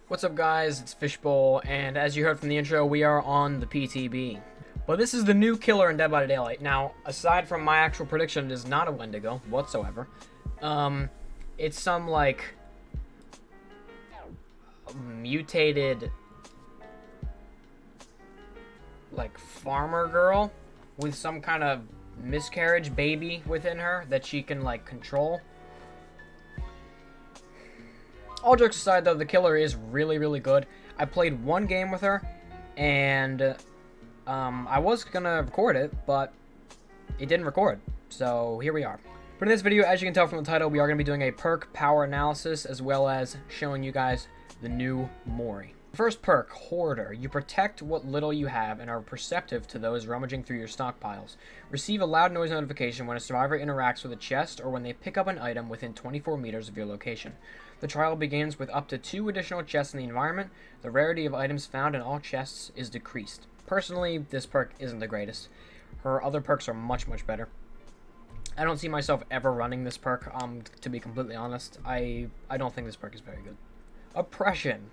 What's up, guys? It's Fishbowl, and as you heard from the intro, we are on the PTB. But this is the new killer in Dead by Daylight. Now, aside from my actual prediction, it is not a Wendigo whatsoever. It's some, like, mutated, like, farmer girl with some kind of miscarriage baby within her that she can, like, control. All jokes aside, though, the killer is really, really good. I played one game with her, and I was gonna record it, but it didn't record. So here we are. But in this video, as you can tell from the title, we are going to be doing a perk power analysis, as well as showing you guys the new Mori. First perk, Hoarder. You protect what little you have and are perceptive to those rummaging through your stockpiles. Receive a loud noise notification when a survivor interacts with a chest or when they pick up an item within 24 meters of your location. The trial begins with up to 2 additional chests in the environment. The rarity of items found in all chests is decreased. Personally, this perk isn't the greatest. Her other perks are much, much better. I don't see myself ever running this perk, to be completely honest. I don't think this perk is very good. Oppression.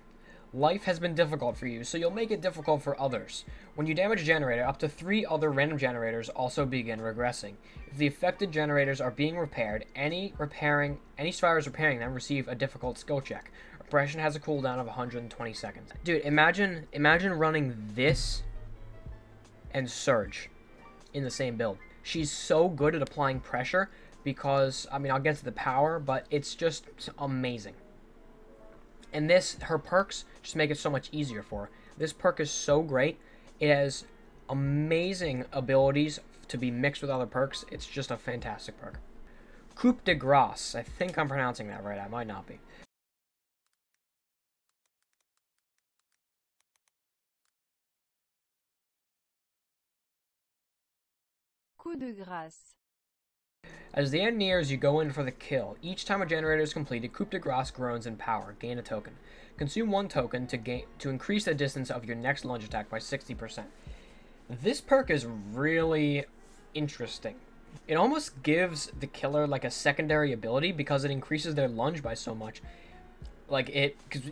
Life has been difficult for you, so you'll make it difficult for others. When you damage a generator, up to 3 other random generators also begin regressing. If the affected generators are being repaired, any survivors repairing them receive a difficult skill check. Oppression has a cooldown of 120 seconds. Dude, imagine running this and Surge in the same build. She's so good at applying pressure because, I mean, I'll get to the power, but it's just amazing. And her perks just make it so much easier for her. This perk is so great. It has amazing abilities to be mixed with other perks. It's just a fantastic perk. Coup de Grace. I think I'm pronouncing that right. I might not be. Coup de grâce. As the end nears, you go in for the kill. Each time a generator is completed, Coup de Grace grows in power. Gain a token. Consume 1 token to increase the distance of your next lunge attack by 60%. This perk is really interesting. It almost gives the killer like a secondary ability because it increases their lunge by so much. Like because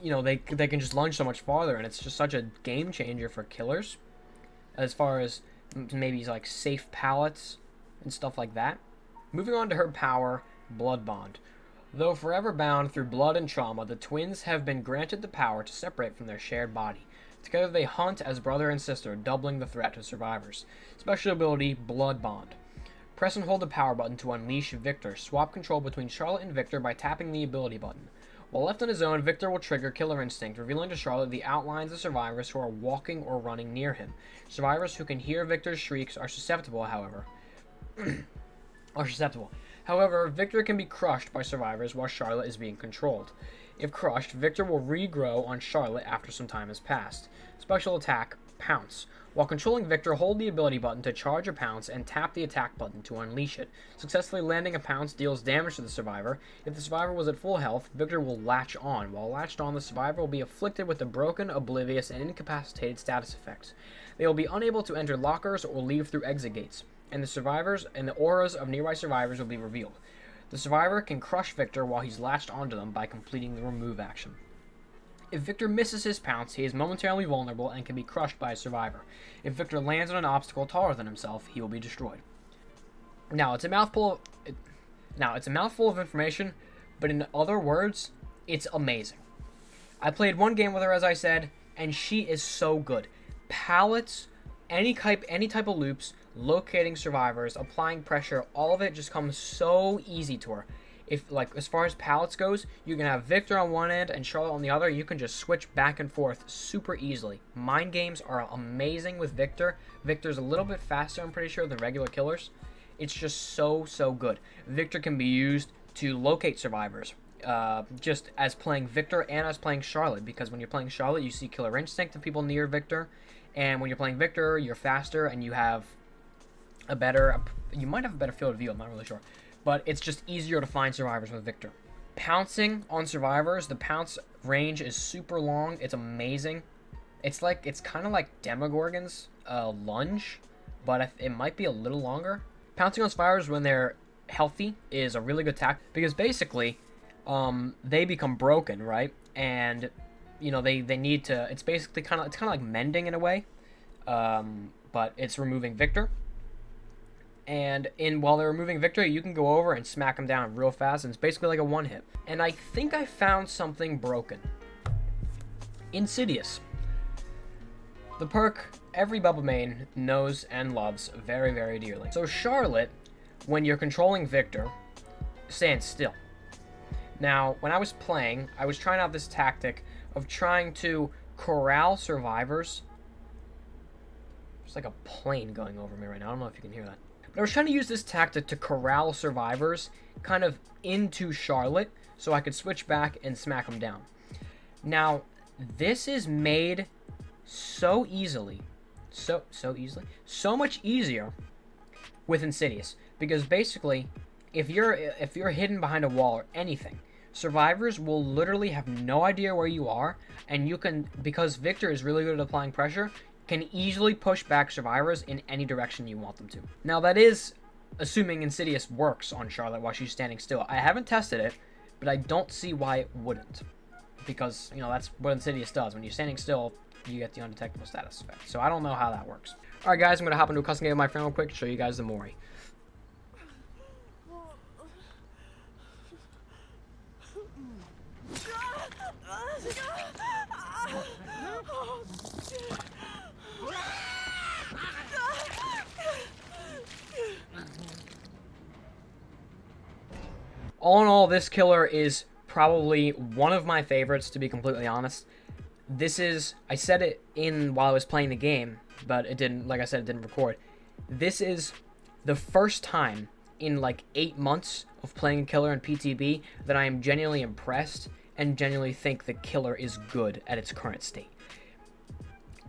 they can just lunge so much farther, and it's just such a game changer for killers, as far as maybe like safe pallets and stuff like that. Moving on to her power, Blood Bond. Though forever bound through blood and trauma, the twins have been granted the power to separate from their shared body. Together they hunt as brother and sister, doubling the threat to survivors. Special ability, Blood Bond. Press and hold the power button to unleash Victor. Swap control between Charlotte and Victor by tapping the ability button. While left on his own, Victor will trigger Killer Instinct, revealing to Charlotte the outlines of survivors who are walking or running near him. Survivors who can hear Victor's shrieks are susceptible, however. However, Victor can be crushed by survivors while Charlotte is being controlled. If crushed, Victor will regrow on Charlotte after some time has passed. Special attack, Pounce. While controlling Victor, hold the ability button to charge a pounce and tap the attack button to unleash it. Successfully landing a pounce deals damage to the survivor. If the survivor was at full health, Victor will latch on. While latched on, the survivor will be afflicted with the broken, oblivious, and incapacitated status effects. They will be unable to enter lockers or leave through exit gates, and the survivors and the auras of nearby survivors will be revealed. The survivor can crush Victor while he's latched onto them by completing the remove action. If Victor misses his pounce, he is momentarily vulnerable and can be crushed by a survivor. If Victor lands on an obstacle taller than himself, he will be destroyed. Now, it's a mouthful of information, but in other words, it's amazing. I played one game with her, as I said, and she is so good. Pallets, any type of loops, locating survivors, applying pressure, all of it just comes so easy to her. If, like, as far as pallets goes, you can have Victor on one end and Charlotte on the other. You can just switch back and forth super easily. Mind games are amazing with Victor. Victor's a little bit faster, I'm pretty sure, than regular killers. It's just so good. Victor can be used to locate survivors, just as playing Victor and as playing Charlotte, because when you're playing Charlotte, you see Killer Instinct of people near Victor, and when you're playing Victor, you're faster and you have you might have a better field of view, I'm not really sure. But it's just easier to find survivors with Victor. Pouncing on survivors, the pounce range is super long. It's amazing. It's kind of like Demogorgon's lunge, but it might be a little longer. Pouncing on survivors when they're healthy is a really good tactic because basically they become broken, right? And you know, they need to. It's basically kind of like mending in a way, but it's removing Victor. And while they're removing Victor, you can go over and smack him down real fast, and it's basically like a one hit. And I think I found something broken. Insidious. The perk every Bubba main knows and loves very, very dearly. So Charlotte, when you're controlling Victor, stands still. Now, when I was playing, I was trying out this tactic of trying to corral survivors. There's like a plane going over me right now. I don't know if you can hear that. But I was trying to use this tactic to corral survivors kind of into Charlotte so I could switch back and smack them down. Now, this is made so easily, so much easier with Insidious, because basically, if you're hidden behind a wall or anything, survivors will literally have no idea where you are, and you can, because Victor is really good at applying pressure, can easily push back survivors in any direction you want them to. Now that is assuming Insidious works on Charlotte while she's standing still. I haven't tested it, but I don't see why it wouldn't, because, you know, that's what Insidious does. When you're standing still, you get the undetectable status effect. So I don't know how that works. Alright guys, I'm going to hop into a custom game with my friend real quick to show you guys the Mori. All in all, this killer is probably one of my favorites, to be completely honest. This is, I said it while I was playing the game, but it didn't, like I said, it didn't record. This is the first time in like 8 months of playing a killer in PTB that I am genuinely impressed and genuinely think the killer is good at its current state.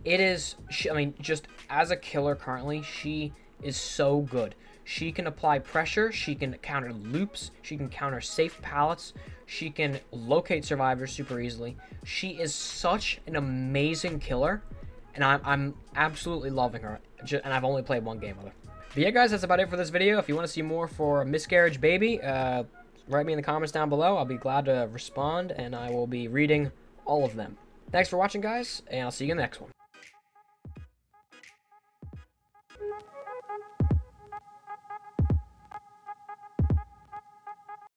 It is, I mean, just as a killer currently, she is so good. She can apply pressure, she can counter loops, she can counter safe pallets, she can locate survivors super easily. She is such an amazing killer, and I'm absolutely loving her, and I've only played one game with her. But yeah guys, that's about it for this video. If you want to see more for Miscarriage Baby, write me in the comments down below. I'll be glad to respond, and I will be reading all of them. Thanks for watching guys, and I'll see you in the next one.